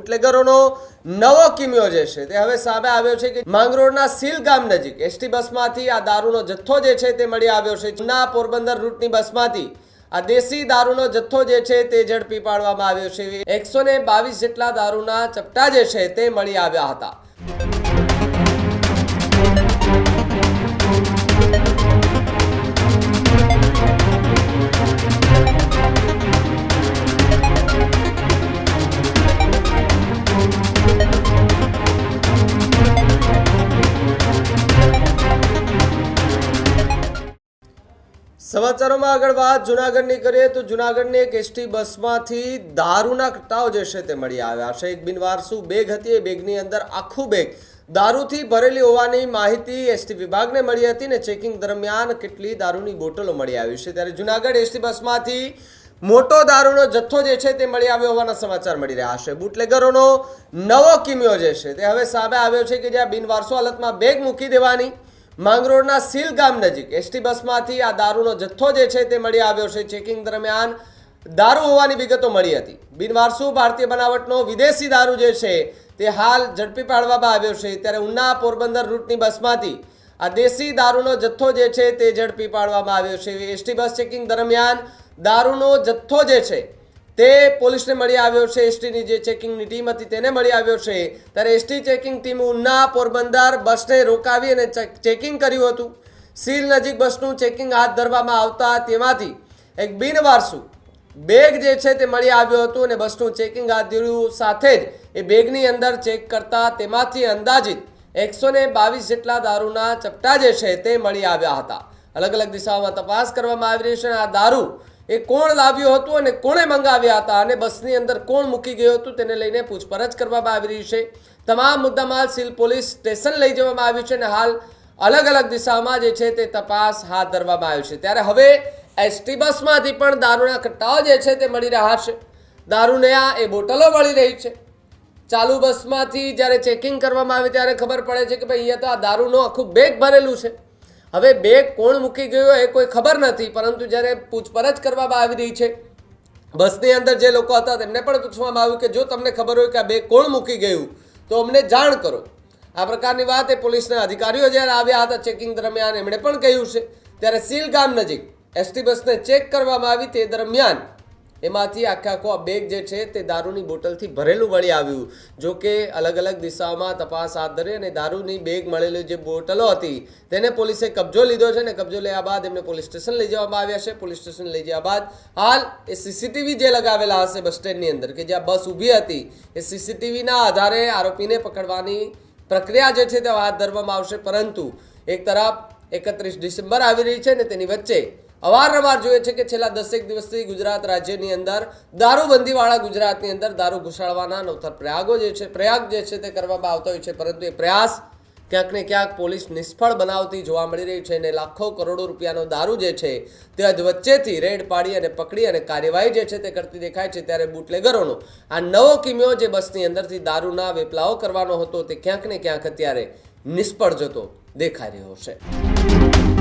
બુટલેગરોનો નવો કિમિયો જે છે તે હવે સામે આવ્યો છે કે માંગરોળના સીલ ગામ નજીક એસટી બસમાંથી આ દારૂનો જથ્થો જે છે તે મળી આવ્યો છે. જૂના પોરબંદર રૂટની બસમાંથી આ દેશી દારૂનો જથ્થો જે છે તે ઝડપી પાડવામાં આવ્યો છે. 122 જેટલા દારૂના ચપટા જે છે તે મળી આવ્યા હતા. સમાચારોમાં આગળ વાત જૂનાગઢની કરીએ તો જૂનાગઢની એક એસટી બસમાંથી દારૂના કટ્ટાઓ જે છે તે મળી આવ્યા છે. એક બિનવારસુ બેગ હતી. એ બેગની અંદર આખું બેગ દારૂથી ભરેલી હોવાની માહિતી એસટી વિભાગને મળી હતી ને ચેકિંગ દરમિયાન કેટલી દારૂની બોટલો મળી આવી છે. ત્યારે જૂનાગઢ એસટી બસમાંથી મોટો દારૂનો જથ્થો જે છે તે મળી આવ્યો હોવાના સમાચાર મળી રહ્યા છે. બુટલેગરોનો નવો કિમિયો જે છે તે હવે સામે આવ્યો છે કે જ્યાં બિનવારસુ હાલતમાં બેગ મૂકી દેવાની માંગરોળના સીલ ગામ નજીક એસટી બસમાંથી આ દારૂનો જથ્થો જે છે તે મળી આવ્યો છે. ચેકિંગ દરમિયાન દારૂ હોવાની વિગતો મળી હતી. બિનવારસુ ભારતીય બનાવટનો વિદેશી દારૂ જે છે તે હાલ ઝડપી પાડવામાં આવ્યો છે. ત્યારે ઉના પોરબંદર રૂટની બસમાંથી આ દેશી દારૂનો જથ્થો જે છે તે ઝડપી પાડવામાં આવ્યો છે. એસટી બસ ચેકિંગ દરમિયાન દારૂનો જથ્થો જે છે તે પોલીસને મળી આવ્યો છે. એસટીની જે ચેકિંગની ટીમ હતી તેને મળી આવ્યો છે. ત્યારે ST checking team Una Porbandar બસને રોકાવી અને ચેકિંગ કર્યું હતું. સીલ નજીક બસનું ચેકિંગ હાથ ધરવામાં આવતા તેમાંથી એક બિનવારસુ બેગ જે છે તે મળી આવ્યો હતું અને બસનું ચેકિંગ હાથ ધર્યું. સાથે જ એ બેગની અંદર ચેક કરતા તેમાંથી અંદાજિત 122 જેટલા દારૂના ચપટા જે છે તે મળી આવ્યા હતા. અલગ અલગ દિશાઓમાં તપાસ કરવામાં આવી રહી છે. આ દારૂ એ કોણ લાવ્યો હતું અને કોણે મંગાવ્યા હતા અને બસની અંદર કોણ મૂકી ગયું હતું તેને લઈને પૂછપરછ કરવામાં આવી રહી છે. તમામ મુદ્દામાલ સીલ પોલીસ સ્ટેશન લઈ જવામાં આવ્યું છે અને હાલ અલગ અલગ દિશામાં જે છે તે તપાસ હાથ ધરવામાં આવી છે. ત્યારે હવે એસટી બસમાંથી પણ દારૂના કટ્ટાઓ જે છે તે મળી રહ્યા છે. દારૂને એ બોટલો મળી રહી છે. ચાલુ બસમાંથી જ્યારે ચેકિંગ કરવામાં આવે ત્યારે ખબર પડે છે કે ભાઈ અહીંયા તો આ દારૂનો આખું બેગ ભરેલું છે. હવે બેગ કોણ મૂકી ગયો એ કોઈ ખબર નથી, પરંતુ જ્યારે પૂછપરછ કરવામાં આવી રહી છે બસની અંદર જે લોકો હતા તેમને પણ પૂછવામાં આવ્યું કે જો તમને ખબર હોય કે આ બેગ કોણ મૂકી ગયું તો અમને જાણ કરો. આ પ્રકારની વાત એ પોલીસના અધિકારીઓ જ્યારે આવ્યા હતા ચેકિંગ દરમિયાન એમણે પણ કહ્યું છે. ત્યારે સીલ ગામ નજીક એસટી બસને ચેક કરવામાં આવી તે દરમિયાન એમાંથી આખો આ બેગ જે છે તે દારૂની બોટલથી ભરેલું મળી આવ્યું. જો કે અલગ અલગ દિશાઓમાં તપાસ હાથ ધરી અને દારૂની બેગ મળેલી જે બોટલો હતી તેને પોલીસે કબજો લીધો છે અને કબજો લેવા બાદ એમને પોલીસ સ્ટેશન લઈ જવામાં આવ્યા છે. પોલીસ સ્ટેશન લઈ જવા બાદ હાલ એ સીસીટીવી જે લગાવેલા હશે બસ સ્ટેન્ડની અંદર કે જ્યાં બસ ઊભી હતી એ સીસીટીવીના આધારે આરોપીને પકડવાની પ્રક્રિયા જે છે તે હાથ ધરવામાં આવશે. પરંતુ એક તરફ 31 ડિસેમ્બર આવી રહી છે ને તેની વચ્ચે અવારનવાર જોઈએ છે કે છેલ્લા 10 દિવસથી ગુજરાત રાજ્યની અંદર દારૂબંધીવાળા ગુજરાતની અંદર દારૂ ઘુસાડવાના નવતર પ્રયાગ જે છે તે કરવામાં આવતો હોય છે. પરંતુ એ પ્રયાસ ક્યાંક ને ક્યાંક પોલીસ નિષ્ફળ બનાવતી જોવા મળી રહી છે અને લાખો કરોડો રૂપિયાનો દારૂ જે છે તે વચ્ચેથી રેડ પાડી અને પકડી અને કાર્યવાહી જે છે તે કરતી દેખાય છે. ત્યારે બુટલેગરોનો આ નવો કિમિયો જે બસની અંદરથી દારૂના વેપલાઓ કરવાનો હતો તે ક્યાંક ને ક્યાંક અત્યારે નિષ્ફળ જતો દેખાઈ રહ્યો છે.